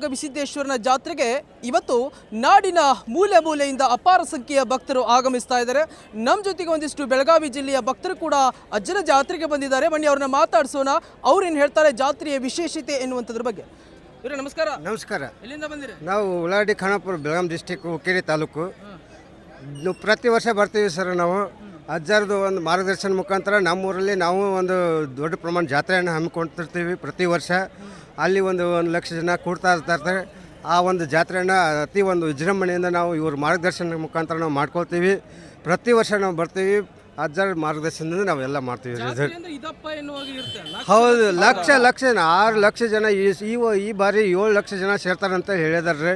ಗವಿಸಿದ್ದೇಶ್ವರನ ಜಾತ್ರೆಗೆ ಇವತ್ತು ನಾಡಿನ ಮೂಲೆ ಮೂಲೆಯಿಂದ ಅಪಾರ ಸಂಖ್ಯೆಯ ಭಕ್ತರು ಆಗಮಿಸ್ತಾ ಇದ್ದಾರೆ. ನಮ್ಮ ಜೊತೆಗೆ ಒಂದಿಷ್ಟು ಬೆಳಗಾವಿ ಜಿಲ್ಲೆಯ ಭಕ್ತರು ಕೂಡ ಅಜ್ಜನ ಜಾತ್ರೆಗೆ ಬಂದಿದ್ದಾರೆ. ಬನ್ನಿ ಅವ್ರನ್ನ ಮಾತಾಡ್ಸೋಣ. ಅವ್ರೇನು ಹೇಳ್ತಾರೆ ಜಾತ್ರೆಯ ವಿಶೇಷತೆ ಎನ್ನುವಂಥದ್ರ ಬಗ್ಗೆ. ಇವರೇ ನಮಸ್ಕಾರ. ನಮಸ್ಕಾರ. ಎಲ್ಲಿಂದ ಬಂದಿರಿ? ನಾವು ಉಳ್ಳಾಡಿ ಖಾನಾಪುರ, ಬೆಳಗಾಂ ಡಿಸ್ಟಿಕ್, ಹುಕ್ಕೇರಿ ತಾಲೂಕು. ಪ್ರತಿ ವರ್ಷ ಬರ್ತೀವಿ ಸರ್. ನಾವು ಅಜ್ಜರದು ಒಂದು ಮಾರ್ಗದರ್ಶನ ಮುಖಾಂತರ ನಮ್ಮೂರಲ್ಲಿ ನಾವು ಒಂದು ದೊಡ್ಡ ಪ್ರಮಾಣ ಜಾತ್ರೆಯನ್ನು ಹಮ್ಮಿಕೊಳ್ತಿರ್ತೀವಿ ಪ್ರತಿ ವರ್ಷ. ಅಲ್ಲಿ ಒಂದು 1 ಲಕ್ಷ ಜನ ಕೂಡ್ತಾ ಇರ್ತಾರೆ. ಆ ಒಂದು ಜಾತ್ರೆಯನ್ನು ಅತಿ ಒಂದು ವಿಜೃಂಭಣೆಯಿಂದ ನಾವು ಇವ್ರ ಮಾರ್ಗದರ್ಶನ ಮುಖಾಂತರ ನಾವು ಮಾಡ್ಕೊಳ್ತೀವಿ. ಪ್ರತಿ ವರ್ಷ ನಾವು ಬರ್ತೀವಿ. ಅಜ್ಜರ ಮಾರ್ಗದರ್ಶನದಿಂದ ನಾವೆಲ್ಲ ಮಾಡ್ತೀವಿ. ಹೌದು, ಲಕ್ಷ 6 ಲಕ್ಷ ಜನ ಈ ಬಾರಿ 7 ಲಕ್ಷ ಜನ ಸೇರ್ತಾರಂತ ಹೇಳಿದಾರೆ.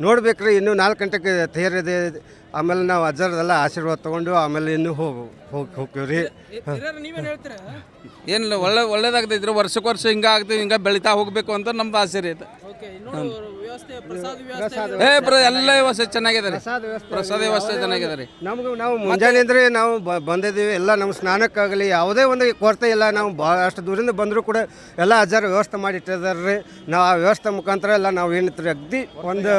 ನೋಡ್ಬೇಕ್ರಿ, ಇನ್ನೂ 4 ಗಂಟೆಗೆ ತೇರಿದೆ. ಆಮೇಲೆ ನಾವು ಅಜ್ಜರದೆಲ್ಲ ಆಶೀರ್ವಾದ ತೊಗೊಂಡು ಆಮೇಲೆ ಇನ್ನೂ ಹೋಗ್ತೀವ್ರಿ. ಏನಿಲ್ಲ, ಒಳ್ಳೇದಾಗ್ತೈತ್ರಿ. ವರ್ಷಕ್ಕೆ ವರ್ಷ ಹಿಂಗೆ ಆಗ್ತೈತಿ, ಹಿಂಗೆ ಬೆಳಿತಾ ಹೋಗಬೇಕು ಅಂತ ನಮ್ದು ಆಸೆ ರೀ. ಎಲ್ಲ ವ್ಯವಸ್ಥೆ ಚೆನ್ನಾಗಿದೆ ರೀ. ಪ್ರಸಾದ ವ್ಯವಸ್ಥೆ ಚೆನ್ನಾಗಿದೆ ರೀ. ನಾವು ಮುಂಜಾನೆ ಅಂದರೆ ನಾವು ಬಂದಿದ್ದೀವಿ. ಎಲ್ಲ ನಮ್ಮ ಸ್ನಾನಕ್ಕಾಗಲಿ ಯಾವುದೇ ಒಂದು ಕೊರತೆ ಇಲ್ಲ. ನಾವು ಭಾಳಷ್ಟು ದೂರಿಂದ ಬಂದರೂ ಕೂಡ ಎಲ್ಲ ಅಜ್ಜರ ವ್ಯವಸ್ಥೆ ಮಾಡಿಟ್ಟಿದ್ದಾರೆ ರೀ. ನಾವು ಆ ವ್ಯವಸ್ಥೆ ಮುಖಾಂತರ ಎಲ್ಲ ನಾವು ಏನಿತ್ತು ಅಗ್ದಿ ಒಂದು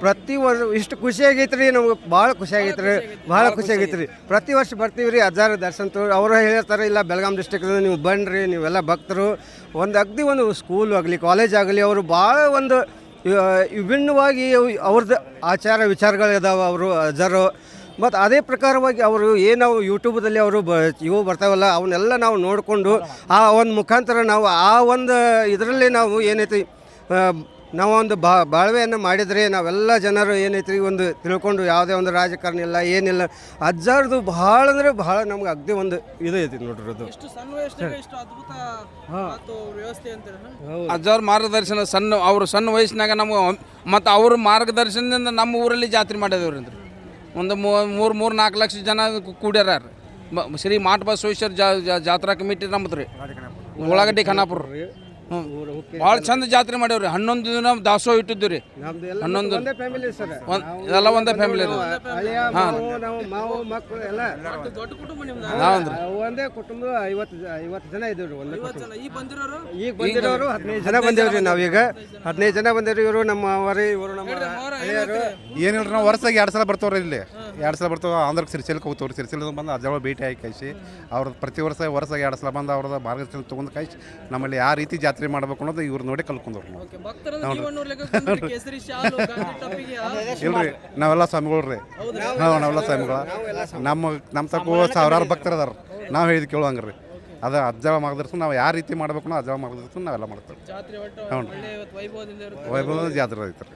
ಪ್ರತಿ ವರ್ಷ ಇಷ್ಟು ಖುಷಿಯಾಗೈತೆ ರೀ. ನಮ್ಗೆ ಭಾಳ ಖುಷಿಯಾಗೈತೆ ರೀ, ಭಾಳ ಖುಷಿಯಾಗೈತೆ ರೀ. ಪ್ರತಿ ವರ್ಷ ಬರ್ತೀವಿ ರೀ ಅಜ್ಜರ ದರ್ಶನ ತೋರಿ. ಅವರು ಹೇಳ್ತಾರೆ, ಇಲ್ಲ ಬೆಳಗಾಂ ಡಿಸ್ಟಿಕ್ದಿಂದ ನೀವು ಬನ್ನಿರಿ, ನೀವೆಲ್ಲ ಭಕ್ತರು. ಒಂದು ಅಗ್ದಿ ಒಂದು ಸ್ಕೂಲ್ ಆಗಲಿ, ಕಾಲೇಜ್ ಆಗಲಿ, ಅವರು ಭಾಳ ಒಂದು ವಿಭಿನ್ನವಾಗಿ ಅವ್ರದ್ದು ಆಚಾರ ವಿಚಾರಗಳಿದಾವೆ ಅವರು ಅಜ್ಜರು. ಮತ್ತು ಅದೇ ಪ್ರಕಾರವಾಗಿ ಅವರು ಏನು ಯೂಟ್ಯೂಬ್ದಲ್ಲಿ ಅವರು ಇವು ಬರ್ತಾವಲ್ಲ, ಅವನ್ನೆಲ್ಲ ನಾವು ನೋಡಿಕೊಂಡು ಆ ಒಂದು ಮುಖಾಂತರ ನಾವು ಆ ಒಂದು ಇದರಲ್ಲಿ ನಾವು ಏನೈತಿ ನಾವು ಒಂದು ಬಾಳ್ವೆಯನ್ನು ಮಾಡಿದರೆ ನಾವೆಲ್ಲ ಜನರು ಏನೈತಿ ಒಂದು ತಿಳ್ಕೊಂಡು ಯಾವುದೇ ಒಂದು ರಾಜಕಾರಣ ಇಲ್ಲ, ಏನಿಲ್ಲ. ಅಜ್ಜಾರ್ದು ಭಾಳ ಅಂದರೆ ಭಾಳ ನಮ್ಗೆ ಅಗ್ದಿ ಒಂದು ಇದು ಐತಿ ನೋಡ್ರಿ. ಅದು ಅಜ್ಜವ್ರ ಮಾರ್ಗದರ್ಶನ ಅವರು ಸಣ್ಣ ವಯಸ್ಸಿನಾಗ ನಮ್ಗೆ ಮತ್ತು ಅವ್ರ ಮಾರ್ಗದರ್ಶನದಿಂದ ನಮ್ಮ ಊರಲ್ಲಿ ಜಾತ್ರೆ ಮಾಡಿದವ್ರಿ. ಒಂದು 3-4 ಲಕ್ಷ ಜನ ಕೂಡ್ಯಾರ. ಶ್ರೀ ಮಾಟ ಬಸವೇಶ್ವರ ಜಾತ್ರಾ ಕಮಿಟಿ ನಮ್ಮದು ರೀ, ಉಳ್ಳಾಗಡ್ಡಿ ಖಾನಾಪುರ. ಭಾಳ ಚಂದ ಜಾತ್ರೆ ಮಾಡ್ಯಾವ್ರಿ. 11 ದಿನ ದಾಸೋಹ ಇಟ್ಟಿದ್ದು ರೀ. 11 ಎಲ್ಲ ಒಂದೇ ಫ್ಯಾಮಿಲಿ ರೀ. ಒಂದೇ ಕುಟುಂಬ 50 ಜನ ಇದ್ದೀವಿ. ಈಗ ಬಂದಿರೋರು 15 ಜನ ಬಂದೇವ್ರಿ. ನಾವೀಗ 15 ಜನ ಬಂದೇವ್ರಿ. ಇವರು ನಮ್ಮ ಅವರೇ, ಇವರು ನಮ್ಮ ಹಳೆಯರು. ಏನಿಲ್ಲ, ನಾವು ವರ್ಷಕ್ಕೆ 2 ಸಲ ಬರ್ತವ್ರಿ. ಇಲ್ಲಿ 2 ಸಲ ಬರ್ತಾವೆ. ಆಂಧ್ರಕ್ಕೆ ಸಿರಿಸಿಲಕ್ಕೆ ಹೋಗ್ತವ್ರಿ. ಸಿರಿಸಿಲ ಬಂದು ಅಜ್ಜ ಭೇಟಿ ಆಗಿ ಕಳಿಸಿ ಅವ್ರದ್ದು ಪ್ರತಿ ವರ್ಷಕ್ಕೆ 2 ಸಲ ಬಂದು ಅವ್ರದ್ದು ಮಾರ್ಗದರ್ಶನ ತೊಗೊಂಡು ಕಳಿಸಿ ನಮ್ಮಲ್ಲಿ ಯಾವ ರೀತಿ ಜಾತ್ರೆ ಮಾಡ್ಬೇಕು ಅನ್ನೋದು ಇವ್ರು ನೋಡಿ ಕಲ್ಕೊಂಡ್ರು. ಇಲ್ರಿ, ನಾವೆಲ್ಲ ಸ್ವಾಮಿಗಳು ರೀ. ನಾವೆಲ್ಲ ಸ್ವಾಮಿಗಳ. ನಮ್ಮ ತಕ್ಕ ಸಾವಿರಾರು ಭಕ್ತರು ಅದಾರ. ನಾವು ಹೇಳಿದ್ ಕೇಳುವಂಗೆ ರೀ. ಅದು ಅಜ್ಜ ಮಾರ್ಗದರ್ಶನ ನಾವು ಯಾವ ರೀತಿ ಮಾಡ್ಬೇಕು ಅನ್ನೋ ಅಜ್ಜ ಮಾರ್ಗದರ್ಶನ ನಾವೆಲ್ಲ ಮಾಡ್ತೇವೆ. ಹ್ಞೂ, ವೈಭವದ ಜಾತ್ರೆ ಐತೆ ರೀ.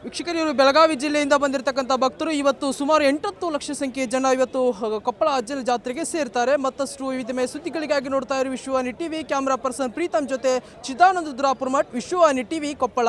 ವೀಕ್ಷಕರು, ಇವರು ಬೆಳಗಾವಿ ಜಿಲ್ಲೆಯಿಂದ ಬಂದಿರತಕ್ಕಂಥ ಭಕ್ತರು. ಇವತ್ತು ಸುಮಾರು 8 ಲಕ್ಷ ಸಂಖ್ಯೆಯ ಜನ ಇವತ್ತು ಕೊಪ್ಪಳ ಅಜ್ಜನ ಜಾತ್ರೆಗೆ ಸೇರ್ತಾರೆ. ಮತ್ತಷ್ಟು ವಿವಿಧ ಸುದ್ದಿಗಳಿಗಾಗಿ ನೋಡ್ತಾ ಇರೋ Vishwavani TV. Camera person Preetham ಜೊತೆ ಚಿದಾನಂದ ದುರಾಪುರಮಠ್, ವಿಶ್ವವಾಣಿ ಟಿವಿ, ಕೊಪ್ಪಳ.